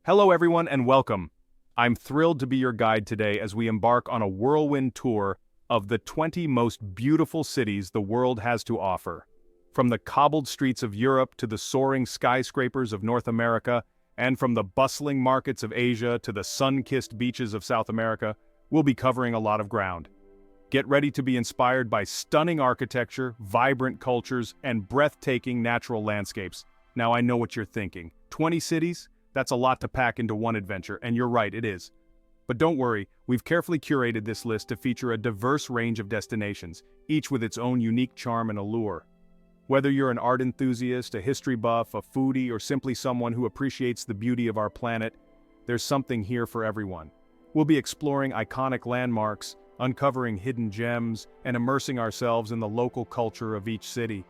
Hello everyone and welcome. I'm thrilled to be your guide today as we embark on a whirlwind tour of the 20 most beautiful cities the world has to offer. From the cobbled streets of Europe to the soaring skyscrapers of North America, and from the bustling markets of Asia to the sun-kissed beaches of South America, we'll be covering a lot of ground. Get ready to be inspired by stunning architecture, vibrant cultures, and breathtaking natural landscapes. Now I know what you're thinking. 20 cities? That's a lot to pack into one adventure, and you're right, it is. But don't worry, we've carefully curated this list to feature a diverse range of destinations, each with its own unique charm and allure. Whether you're an art enthusiast, a history buff, a foodie, or simply someone who appreciates the beauty of our planet, there's something here for everyone. We'll be exploring iconic landmarks, uncovering hidden gems, and immersing ourselves in the local culture of each city.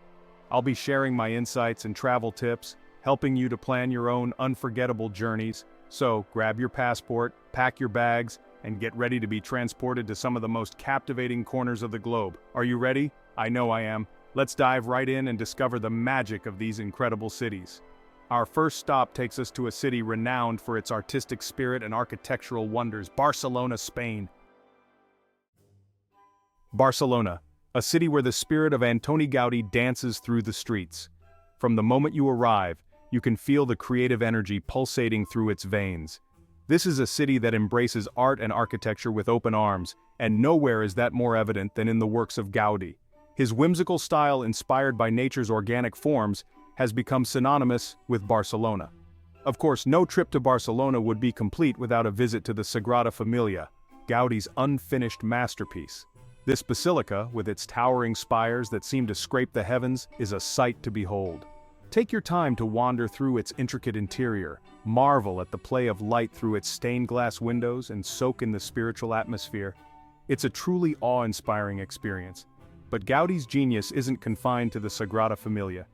I'll be sharing my insights and travel tips, helping you to plan your own unforgettable journeys. So, grab your passport, pack your bags, and get ready to be transported to some of the most captivating corners of the globe. Are you ready? I know I am. Let's dive right in and discover the magic of these incredible cities. Our first stop takes us to a city renowned for its artistic spirit and architectural wonders, Barcelona, Spain. Barcelona, a city where the spirit of Antoni Gaudí dances through the streets. From the moment you arrive, you can feel the creative energy pulsating through its veins. This is a city that embraces art and architecture with open arms, and nowhere is that more evident than in the works of Gaudí. His whimsical style, inspired by nature's organic forms, has become synonymous with Barcelona. Of course, no trip to Barcelona would be complete without a visit to the Sagrada Familia, Gaudí's unfinished masterpiece. This basilica, with its towering spires that seem to scrape the heavens, is a sight to behold. Take your time to wander through its intricate interior, marvel at the play of light through its stained glass windows, and soak in the spiritual atmosphere. It's a truly awe-inspiring experience. But Gaudí's genius isn't confined to the Sagrada Familia.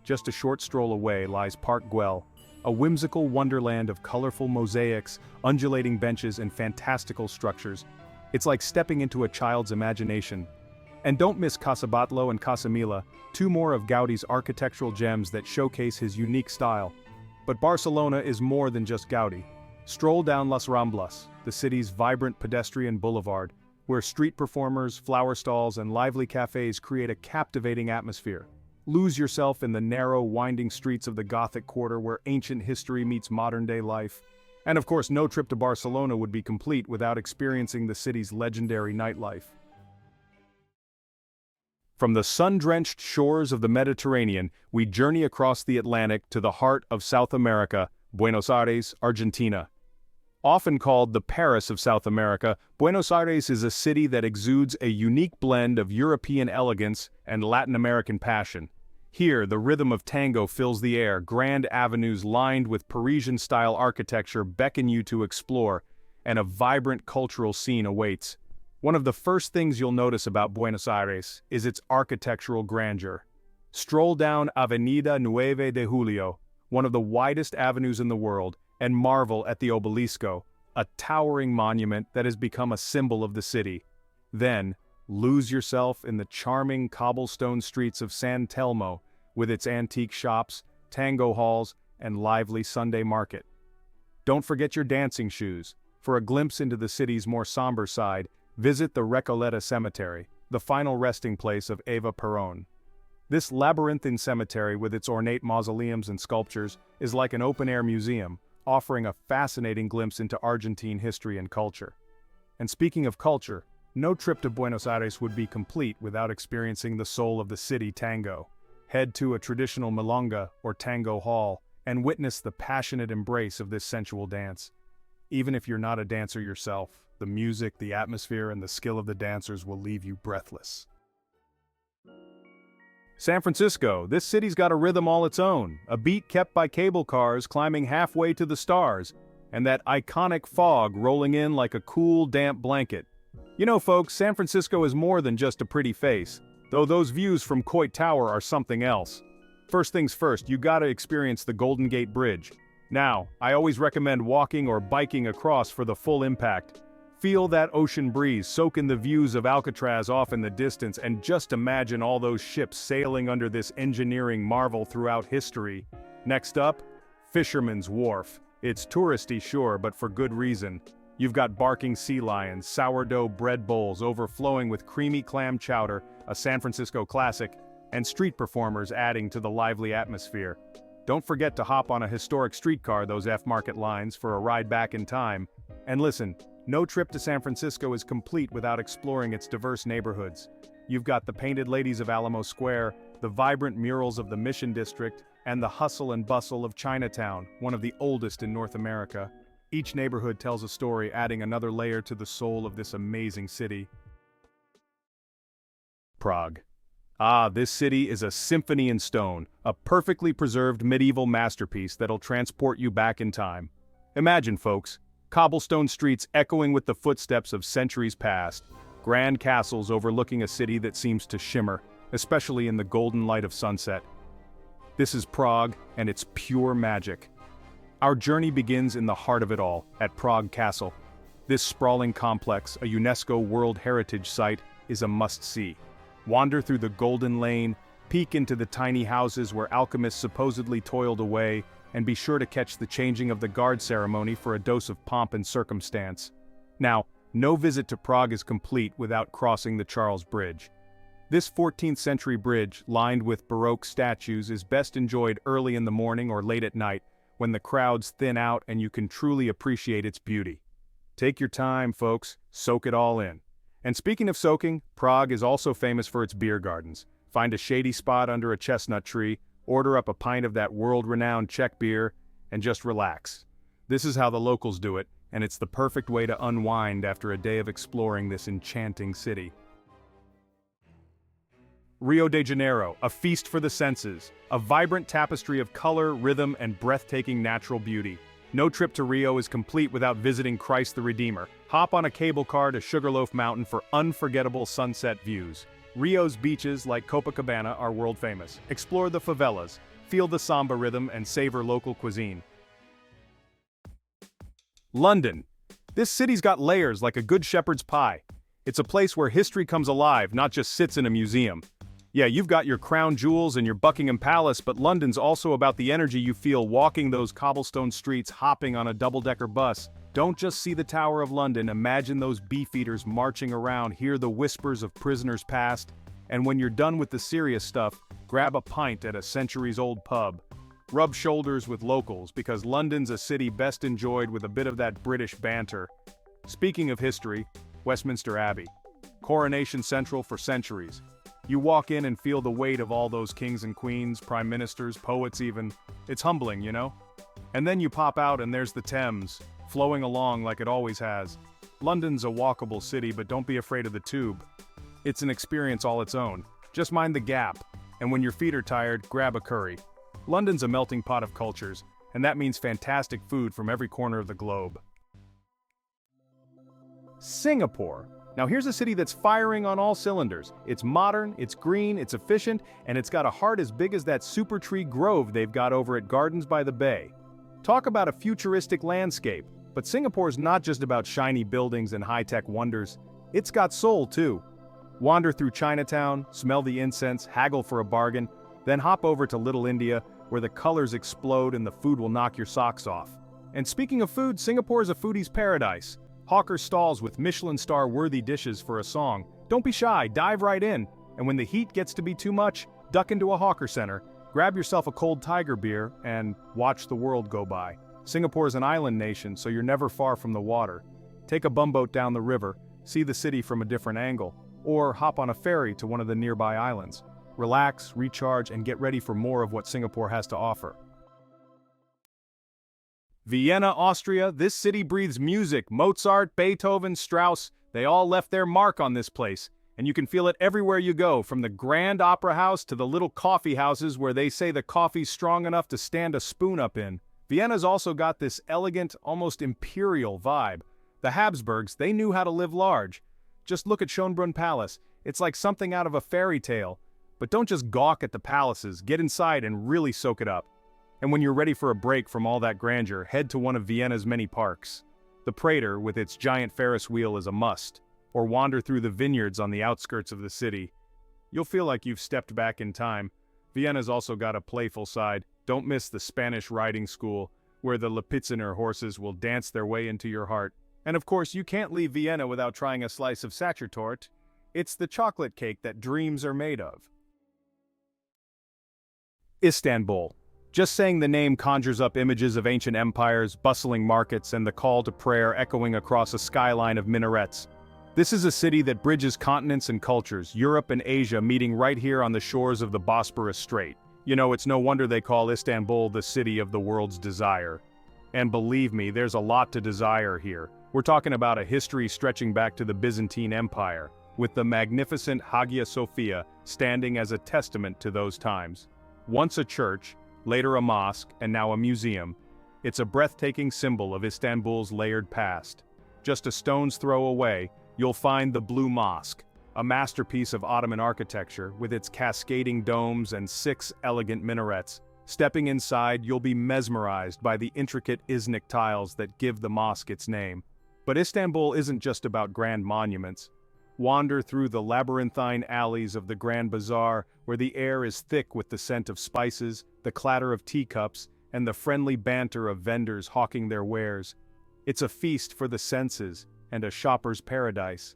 Just a short stroll away lies Park Güell, a whimsical wonderland of colorful mosaics, undulating benches, and fantastical structures. It's like stepping into a child's imagination. And don't miss Casa Batlló and Casa Mila, two more of Gaudí's architectural gems that showcase his unique style. But Barcelona is more than just Gaudí. Stroll down Las Ramblas, the city's vibrant pedestrian boulevard, where street performers, flower stalls, and lively cafes create a captivating atmosphere. Lose yourself in the narrow, winding streets of the Gothic Quarter where ancient history meets modern-day life. And of course, no trip to Barcelona would be complete without experiencing the city's legendary nightlife. From the sun-drenched shores of the Mediterranean, we journey across the Atlantic to the heart of South America, Buenos Aires, Argentina. Often called the Paris of South America, Buenos Aires is a city that exudes a unique blend of European elegance and Latin American passion. Here, the rhythm of tango fills the air, grand avenues lined with Parisian-style architecture beckon you to explore, and a vibrant cultural scene awaits. One of the first things you'll notice about Buenos Aires is its architectural grandeur. Stroll down Avenida 9 de Julio, one of the widest avenues in the world, and marvel at the Obelisco, a towering monument that has become a symbol of the city. Then, lose yourself in the charming cobblestone streets of San Telmo, with its antique shops, tango halls, and lively Sunday market. Don't forget your dancing shoes. For a glimpse into the city's more somber side, visit the Recoleta Cemetery, the final resting place of Eva Perón. This labyrinthine cemetery with its ornate mausoleums and sculptures is like an open-air museum, offering a fascinating glimpse into Argentine history and culture. And speaking of culture, no trip to Buenos Aires would be complete without experiencing the soul of the city tango. Head to a traditional milonga or tango hall and witness the passionate embrace of this sensual dance. Even if you're not a dancer yourself, the music, the atmosphere, and the skill of the dancers will leave you breathless. San Francisco, this city's got a rhythm all its own, a beat kept by cable cars climbing halfway to the stars, and that iconic fog rolling in like a cool, damp blanket. You know, folks, San Francisco is more than just a pretty face, though those views from Coit Tower are something else. First things first, you gotta experience the Golden Gate Bridge. Now, I always recommend walking or biking across for the full impact. Feel that ocean breeze, soak in the views of Alcatraz off in the distance, and just imagine all those ships sailing under this engineering marvel throughout history. Next up, Fisherman's Wharf. It's touristy, sure, but for good reason. You've got barking sea lions, sourdough bread bowls overflowing with creamy clam chowder, a San Francisco classic, and street performers adding to the lively atmosphere. Don't forget to hop on a historic streetcar, those F-Market lines, for a ride back in time. And listen, no trip to San Francisco is complete without exploring its diverse neighborhoods. You've got the painted ladies of Alamo Square, the vibrant murals of the Mission District, and the hustle and bustle of Chinatown, one of the oldest in North America. Each neighborhood tells a story, adding another layer to the soul of this amazing city. Prague. Ah, this city is a symphony in stone, a perfectly preserved medieval masterpiece that'll transport you back in time. Imagine, folks, cobblestone streets echoing with the footsteps of centuries past, grand castles overlooking a city that seems to shimmer, especially in the golden light of sunset. This is Prague, and it's pure magic. Our journey begins in the heart of it all, at Prague Castle. This sprawling complex, a UNESCO World Heritage Site, is a must-see. Wander through the Golden Lane, peek into the tiny houses where alchemists supposedly toiled away, and be sure to catch the changing of the guard ceremony for a dose of pomp and circumstance. Now, no visit to Prague is complete without crossing the Charles Bridge. This 14th century bridge, lined with Baroque statues, is best enjoyed early in the morning or late at night, when the crowds thin out and you can truly appreciate its beauty. Take your time, folks, soak it all in. And speaking of soaking, Prague is also famous for its beer gardens. Find a shady spot under a chestnut tree, order up a pint of that world-renowned Czech beer, and just relax. This is how the locals do it, and it's the perfect way to unwind after a day of exploring this enchanting city. Rio de Janeiro, a feast for the senses, a vibrant tapestry of color, rhythm, and breathtaking natural beauty. No trip to Rio is complete without visiting Christ the Redeemer. Hop on a cable car to Sugarloaf Mountain for unforgettable sunset views. Rio's beaches, like Copacabana, are world famous. Explore the favelas, feel the samba rhythm, and savor local cuisine. London. This city's got layers like a good shepherd's pie. It's a place where history comes alive, not just sits in a museum. Yeah, you've got your crown jewels and your Buckingham Palace, but London's also about the energy you feel walking those cobblestone streets, hopping on a double-decker bus. Don't just see the Tower of London, imagine those beefeaters marching around, hear the whispers of prisoners past, and when you're done with the serious stuff, grab a pint at a centuries-old pub. Rub shoulders with locals, because London's a city best enjoyed with a bit of that British banter. Speaking of history, Westminster Abbey. Coronation Central for centuries. You walk in and feel the weight of all those kings and queens, prime ministers, poets even. It's humbling, you know? And then you pop out and there's the Thames, flowing along like it always has. London's a walkable city, but don't be afraid of the tube. It's an experience all its own. Just mind the gap, and when your feet are tired, grab a curry. London's a melting pot of cultures, and that means fantastic food from every corner of the globe. Singapore. Now here's a city that's firing on all cylinders. It's modern, it's green, it's efficient, and it's got a heart as big as that super tree grove they've got over at Gardens by the Bay. Talk about a futuristic landscape, but Singapore's not just about shiny buildings and high-tech wonders. It's got soul too. Wander through Chinatown, smell the incense, haggle for a bargain, then hop over to Little India, where the colors explode and the food will knock your socks off. And speaking of food, Singapore's a foodie's paradise. Hawker stalls with Michelin star-worthy dishes for a song. Don't be shy, dive right in. And when the heat gets to be too much, duck into a hawker center, grab yourself a cold tiger beer, and watch the world go by. Singapore's an island nation, so you're never far from the water. Take a bumboat down the river, see the city from a different angle, or hop on a ferry to one of the nearby islands. Relax, recharge, and get ready for more of what Singapore has to offer. Vienna, Austria. This city breathes music. Mozart, Beethoven, Strauss, they all left their mark on this place. And you can feel it everywhere you go, from the grand opera house to the little coffee houses where they say the coffee's strong enough to stand a spoon up in. Vienna's also got this elegant, almost imperial vibe. The Habsburgs, they knew how to live large. Just look at Schönbrunn Palace. It's like something out of a fairy tale. But don't just gawk at the palaces, get inside and really soak it up. And when you're ready for a break from all that grandeur, head to one of Vienna's many parks. The Prater, with its giant Ferris wheel, is a must. Or wander through the vineyards on the outskirts of the city. You'll feel like you've stepped back in time. Vienna's also got a playful side. Don't miss the Spanish riding school, where the Lipizzner horses will dance their way into your heart. And of course, you can't leave Vienna without trying a slice of Sachertorte. It's the chocolate cake that dreams are made of. Istanbul. Just saying the name conjures up images of ancient empires, bustling markets, and the call to prayer echoing across a skyline of minarets. This is a city that bridges continents and cultures, Europe and Asia meeting right here on the shores of the Bosporus Strait. You know, it's no wonder they call Istanbul the city of the world's desire. And believe me, there's a lot to desire here. We're talking about a history stretching back to the Byzantine Empire, with the magnificent Hagia Sophia standing as a testament to those times. Once a church, later a mosque, and now a museum, it's a breathtaking symbol of Istanbul's layered past. Just a stone's throw away, you'll find the Blue Mosque, a masterpiece of Ottoman architecture with its cascading domes and 6 elegant minarets. Stepping inside, you'll be mesmerized by the intricate Iznik tiles that give the mosque its name. But Istanbul isn't just about grand monuments. Wander through the labyrinthine alleys of the Grand Bazaar, where the air is thick with the scent of spices, the clatter of teacups, and the friendly banter of vendors hawking their wares. It's a feast for the senses, and a shopper's paradise.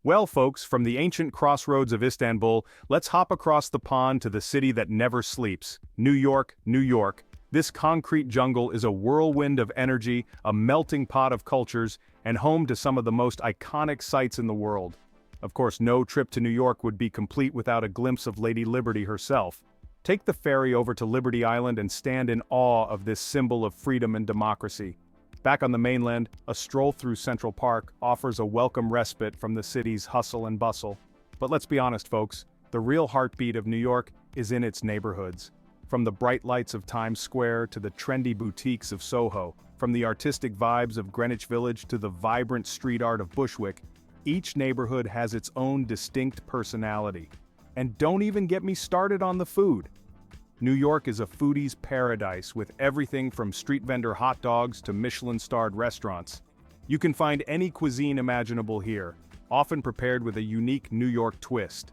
Well, folks, from the ancient crossroads of Istanbul, let's hop across the pond to the city that never sleeps. New York, New York. This concrete jungle is a whirlwind of energy, a melting pot of cultures, and home to some of the most iconic sights in the world. Of course, no trip to New York would be complete without a glimpse of Lady Liberty herself. Take the ferry over to Liberty Island and stand in awe of this symbol of freedom and democracy. Back on the mainland, a stroll through Central Park offers a welcome respite from the city's hustle and bustle. But let's be honest, folks, the real heartbeat of New York is in its neighborhoods. From the bright lights of Times Square to the trendy boutiques of Soho, from the artistic vibes of Greenwich Village to the vibrant street art of Bushwick, each neighborhood has its own distinct personality. And don't even get me started on the food. New York is a foodie's paradise with everything from street vendor hot dogs to Michelin-starred restaurants. You can find any cuisine imaginable here, often prepared with a unique New York twist.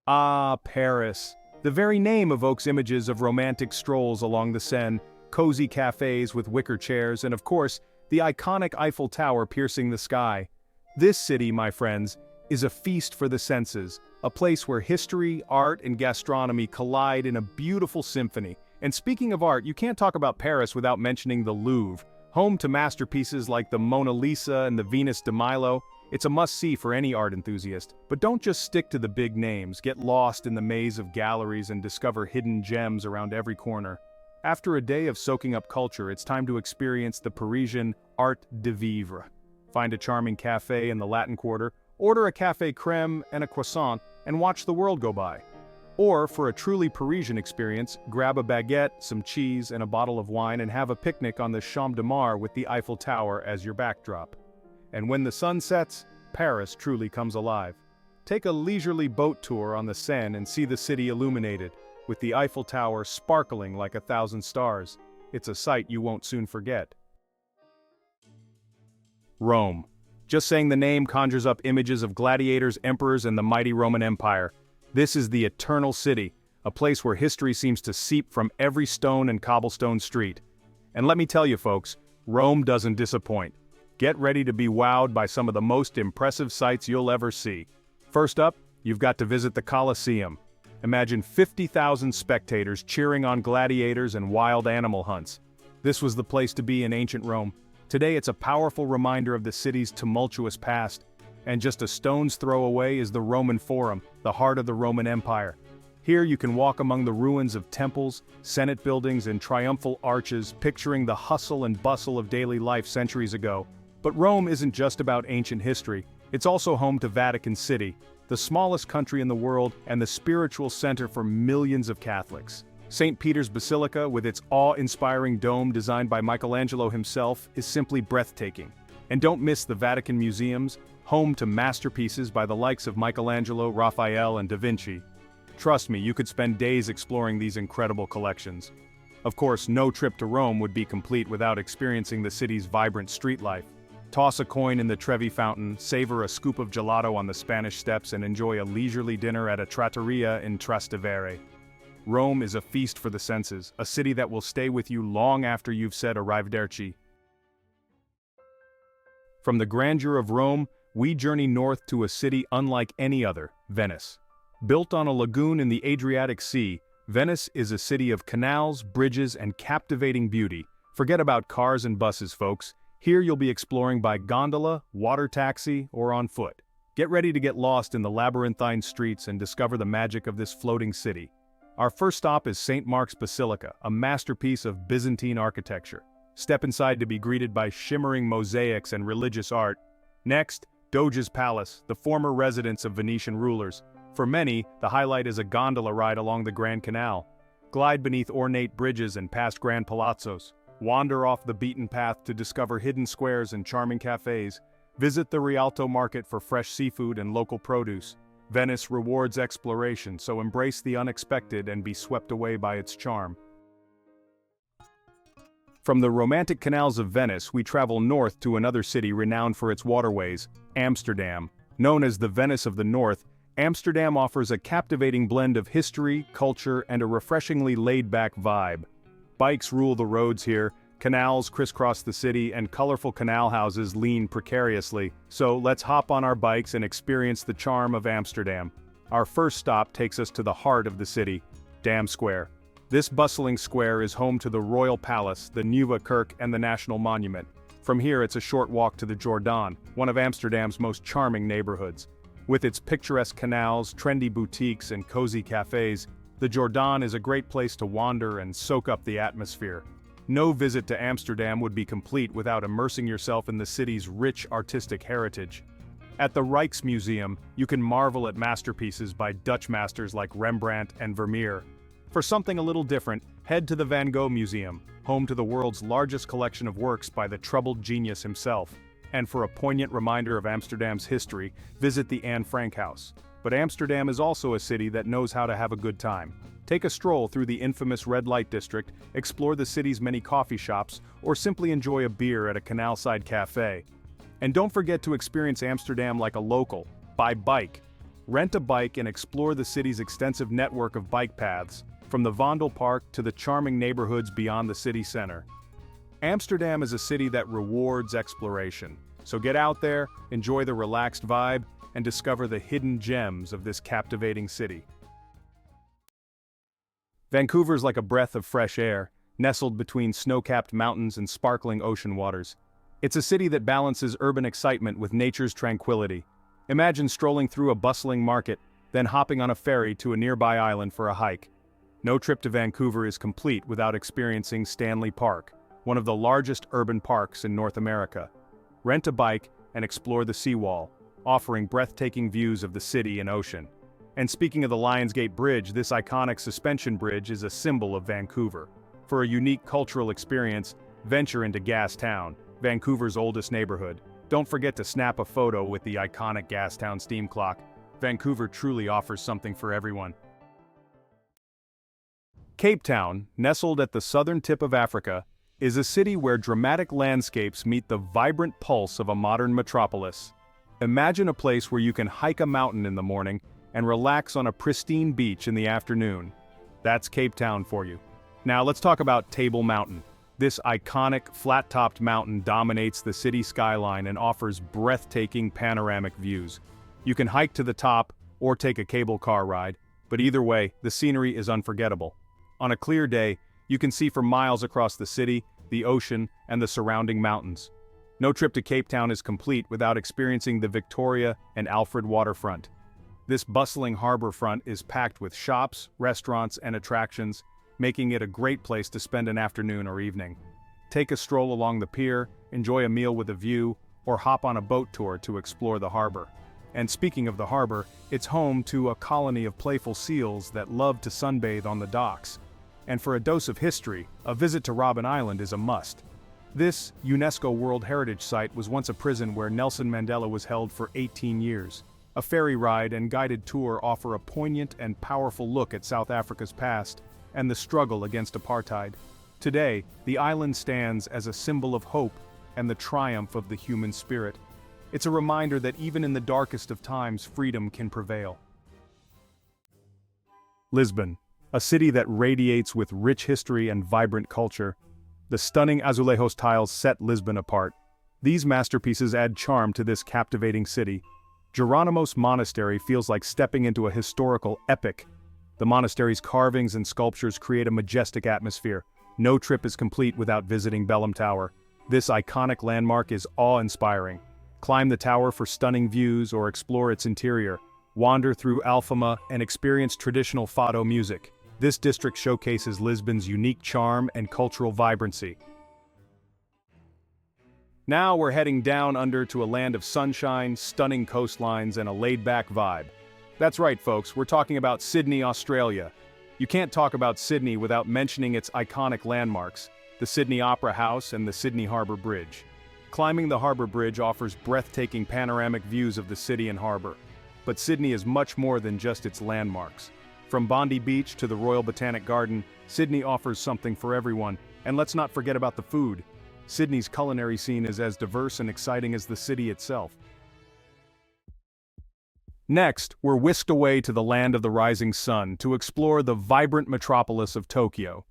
Ah, Paris. The very name evokes images of romantic strolls along the Seine, cozy cafes with wicker chairs, and of course, the iconic Eiffel Tower piercing the sky. This city, my friends, is a feast for the senses, a place where history, art, and gastronomy collide in a beautiful symphony. And speaking of art, you can't talk about Paris without mentioning the Louvre, home to masterpieces like the Mona Lisa and the Venus de Milo. It's a must-see for any art enthusiast. But don't just stick to the big names, get lost in the maze of galleries and discover hidden gems around every corner. After a day of soaking up culture, it's time to experience the Parisian art de vivre. Find a charming cafe in the Latin Quarter, order a café crème and a croissant, and watch the world go by. Or, for a truly Parisian experience, grab a baguette, some cheese, and a bottle of wine and have a picnic on the Champ de Mars with the Eiffel Tower as your backdrop. And when the sun sets, Paris truly comes alive. Take a leisurely boat tour on the Seine and see the city illuminated, with the Eiffel Tower sparkling like 1,000 stars. It's a sight you won't soon forget. Rome. Just saying the name conjures up images of gladiators, emperors, and the mighty Roman Empire. This is the eternal city, a place where history seems to seep from every stone and cobblestone street. And let me tell you folks, Rome doesn't disappoint. Get ready to be wowed by some of the most impressive sights you'll ever see. First up, you've got to visit the Colosseum. Imagine 50,000 spectators cheering on gladiators and wild animal hunts. This was the place to be in ancient Rome. Today it's a powerful reminder of the city's tumultuous past. And just a stone's throw away is the Roman Forum, the heart of the Roman Empire. Here you can walk among the ruins of temples, senate buildings, and triumphal arches, picturing the hustle and bustle of daily life centuries ago. But Rome isn't just about ancient history. It's also home to Vatican City, the smallest country in the world and the spiritual center for millions of Catholics. St. Peter's Basilica, with its awe-inspiring dome designed by Michelangelo himself, is simply breathtaking. And don't miss the Vatican Museums, home to masterpieces by the likes of Michelangelo, Raphael, and Da Vinci. Trust me, you could spend days exploring these incredible collections. Of course, no trip to Rome would be complete without experiencing the city's vibrant street life. Toss a coin in the Trevi Fountain, savor a scoop of gelato on the Spanish Steps, and enjoy a leisurely dinner at a trattoria in Trastevere. Rome is a feast for the senses, a city that will stay with you long after you've said arrivederci. From the grandeur of Rome, we journey north to a city unlike any other, Venice. Built on a lagoon in the Adriatic Sea, Venice is a city of canals, bridges, and captivating beauty. Forget about cars and buses, folks. Here you'll be exploring by gondola, water taxi, or on foot. Get ready to get lost in the labyrinthine streets and discover the magic of this floating city. Our first stop is St. Mark's Basilica, a masterpiece of Byzantine architecture. Step inside to be greeted by shimmering mosaics and religious art. Next, Doge's Palace, the former residence of Venetian rulers. For many, the highlight is a gondola ride along the Grand Canal. Glide beneath ornate bridges and past grand palazzos. Wander off the beaten path to discover hidden squares and charming cafes. Visit the Rialto market for fresh seafood and local produce. Venice rewards exploration, so embrace the unexpected and be swept away by its charm. From the romantic canals of Venice, we travel north to another city renowned for its waterways, Amsterdam. Known as the Venice of the North, Amsterdam offers a captivating blend of history, culture, and a refreshingly laid-back vibe. Bikes rule the roads here, canals crisscross the city, and colorful canal houses lean precariously. So let's hop on our bikes and experience the charm of Amsterdam. Our first stop takes us to the heart of the city, Dam Square. This bustling square is home to the Royal Palace, the Nieuwe Kerk, and the National Monument. From here it's a short walk to the Jordaan, one of Amsterdam's most charming neighborhoods. With its picturesque canals, trendy boutiques, and cozy cafes, the Jordaan is a great place to wander and soak up the atmosphere. No visit to Amsterdam would be complete without immersing yourself in the city's rich artistic heritage. At the Rijksmuseum, you can marvel at masterpieces by Dutch masters like Rembrandt and Vermeer. For something a little different, head to the Van Gogh Museum, home to the world's largest collection of works by the troubled genius himself. And for a poignant reminder of Amsterdam's history, visit the Anne Frank House. But Amsterdam is also a city that knows how to have a good time. Take a stroll through the infamous red light district, explore the city's many coffee shops, or simply enjoy a beer at a canal-side cafe. And don't forget to experience Amsterdam like a local, by bike. Rent a bike and explore the city's extensive network of bike paths, from the Vondelpark to the charming neighborhoods beyond the city center. Amsterdam is a city that rewards exploration. So get out there, enjoy the relaxed vibe, and discover the hidden gems of this captivating city. Vancouver's like a breath of fresh air, nestled between snow-capped mountains and sparkling ocean waters. It's a city that balances urban excitement with nature's tranquility. Imagine strolling through a bustling market, then hopping on a ferry to a nearby island for a hike. No trip to Vancouver is complete without experiencing Stanley Park, one of the largest urban parks in North America. Rent a bike and explore the seawall, offering breathtaking views of the city and ocean. And speaking of the Lionsgate Bridge, this iconic suspension bridge is a symbol of Vancouver. For a unique cultural experience, venture into Gastown, Vancouver's oldest neighborhood. Don't forget to snap a photo with the iconic Gastown steam clock. Vancouver truly offers something for everyone. Cape Town, nestled at the southern tip of Africa, is a city where dramatic landscapes meet the vibrant pulse of a modern metropolis. Imagine a place where you can hike a mountain in the morning and relax on a pristine beach in the afternoon. That's Cape Town for you. Now let's talk about Table Mountain. This iconic, flat-topped mountain dominates the city skyline and offers breathtaking panoramic views. You can hike to the top or take a cable car ride, but either way, the scenery is unforgettable. On a clear day, you can see for miles across the city, the ocean, and the surrounding mountains. No trip to Cape Town is complete without experiencing the Victoria and Alfred waterfront. This bustling harbor front is packed with shops, restaurants, and attractions, making it a great place to spend an afternoon or evening. Take a stroll along the pier, enjoy a meal with a view, or hop on a boat tour to explore the harbor. And speaking of the harbor, it's home to a colony of playful seals that love to sunbathe on the docks. And for a dose of history, a visit to Robben Island is a must. This UNESCO World Heritage Site was once a prison where Nelson Mandela was held for 18 years. A ferry ride and guided tour offer a poignant and powerful look at South Africa's past and the struggle against apartheid. Today, the island stands as a symbol of hope and the triumph of the human spirit. It's a reminder that even in the darkest of times, freedom can prevail. Lisbon, a city that radiates with rich history and vibrant culture. The stunning azulejos tiles set Lisbon apart. These masterpieces add charm to this captivating city. Geronimo's Monastery feels like stepping into a historical epic. The monastery's carvings and sculptures create a majestic atmosphere. No trip is complete without visiting Belém Tower. This iconic landmark is awe-inspiring. Climb the tower for stunning views or explore its interior. Wander through Alfama and experience traditional fado music. This district showcases Lisbon's unique charm and cultural vibrancy. Now we're heading down under to a land of sunshine, stunning coastlines, and a laid-back vibe. That's right, folks, we're talking about Sydney, Australia. You can't talk about Sydney without mentioning its iconic landmarks, the Sydney Opera House and the Sydney Harbour Bridge. Climbing the Harbour Bridge offers breathtaking panoramic views of the city and harbour. But Sydney is much more than just its landmarks. From Bondi Beach to the Royal Botanic Garden, Sydney offers something for everyone. And let's not forget about the food. Sydney's culinary scene is as diverse and exciting as the city itself. Next, we're whisked away to the land of the rising sun to explore the vibrant metropolis of Tokyo.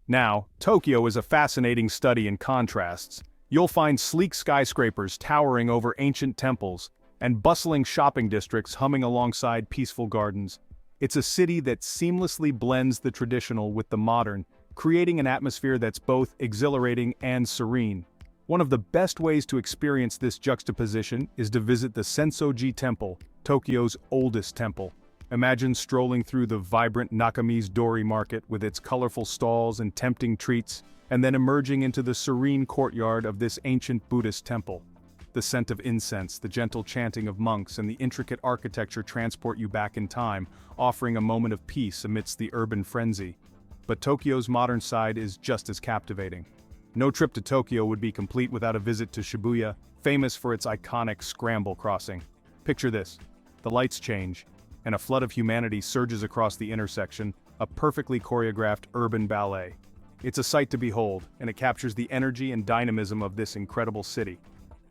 Now, Tokyo is a fascinating study in contrasts. You'll find sleek skyscrapers towering over ancient temples, and bustling shopping districts humming alongside peaceful gardens. It's a city that seamlessly blends the traditional with the modern, creating an atmosphere that's both exhilarating and serene. One of the best ways to experience this juxtaposition is to visit the Sensoji Temple, Tokyo's oldest temple. Imagine strolling through the vibrant Nakami's Dori market with its colorful stalls and tempting treats, and then emerging into the serene courtyard of this ancient Buddhist temple. The scent of incense, the gentle chanting of monks, and the intricate architecture transport you back in time, offering a moment of peace amidst the urban frenzy. But Tokyo's modern side is just as captivating. No trip to Tokyo would be complete without a visit to Shibuya, famous for its iconic scramble crossing. Picture this: the lights change, and a flood of humanity surges across the intersection, a perfectly choreographed urban ballet. It's a sight to behold, and it captures the energy and dynamism of this incredible city.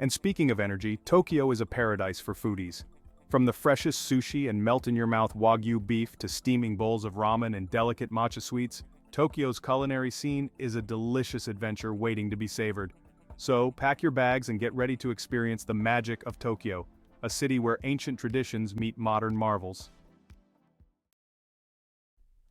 And speaking of energy, Tokyo is a paradise for foodies. From the freshest sushi and melt-in-your-mouth Wagyu beef to steaming bowls of ramen and delicate matcha sweets, Tokyo's culinary scene is a delicious adventure waiting to be savored. So, pack your bags and get ready to experience the magic of Tokyo, a city where ancient traditions meet modern marvels.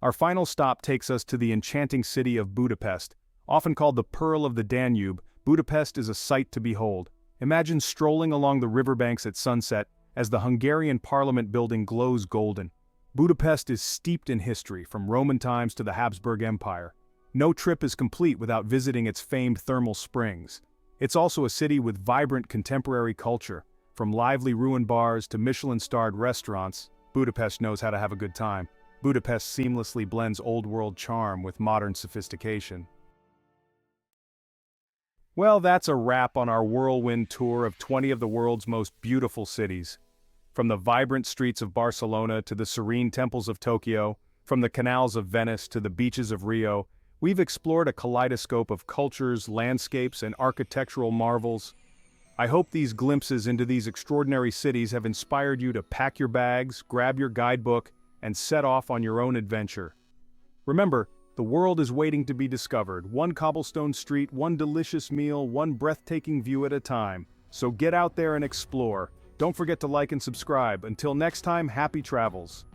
Our final stop takes us to the enchanting city of Budapest. Often called the Pearl of the Danube, Budapest is a sight to behold. Imagine strolling along the riverbanks at sunset as the Hungarian Parliament building glows golden. Budapest is steeped in history, from Roman times to the Habsburg Empire. No trip is complete without visiting its famed thermal springs. It's also a city with vibrant contemporary culture. From lively ruin bars to Michelin-starred restaurants, Budapest knows how to have a good time. Budapest seamlessly blends old-world charm with modern sophistication. Well, that's a wrap on our whirlwind tour of 20 of the world's most beautiful cities. From the vibrant streets of Barcelona to the serene temples of Tokyo, from the canals of Venice to the beaches of Rio, we've explored a kaleidoscope of cultures, landscapes, and architectural marvels. I hope these glimpses into these extraordinary cities have inspired you to pack your bags, grab your guidebook, and set off on your own adventure. Remember, the world is waiting to be discovered, one cobblestone street, one delicious meal, one breathtaking view at a time. So get out there and explore. Don't forget to like and subscribe. Until next time, happy travels.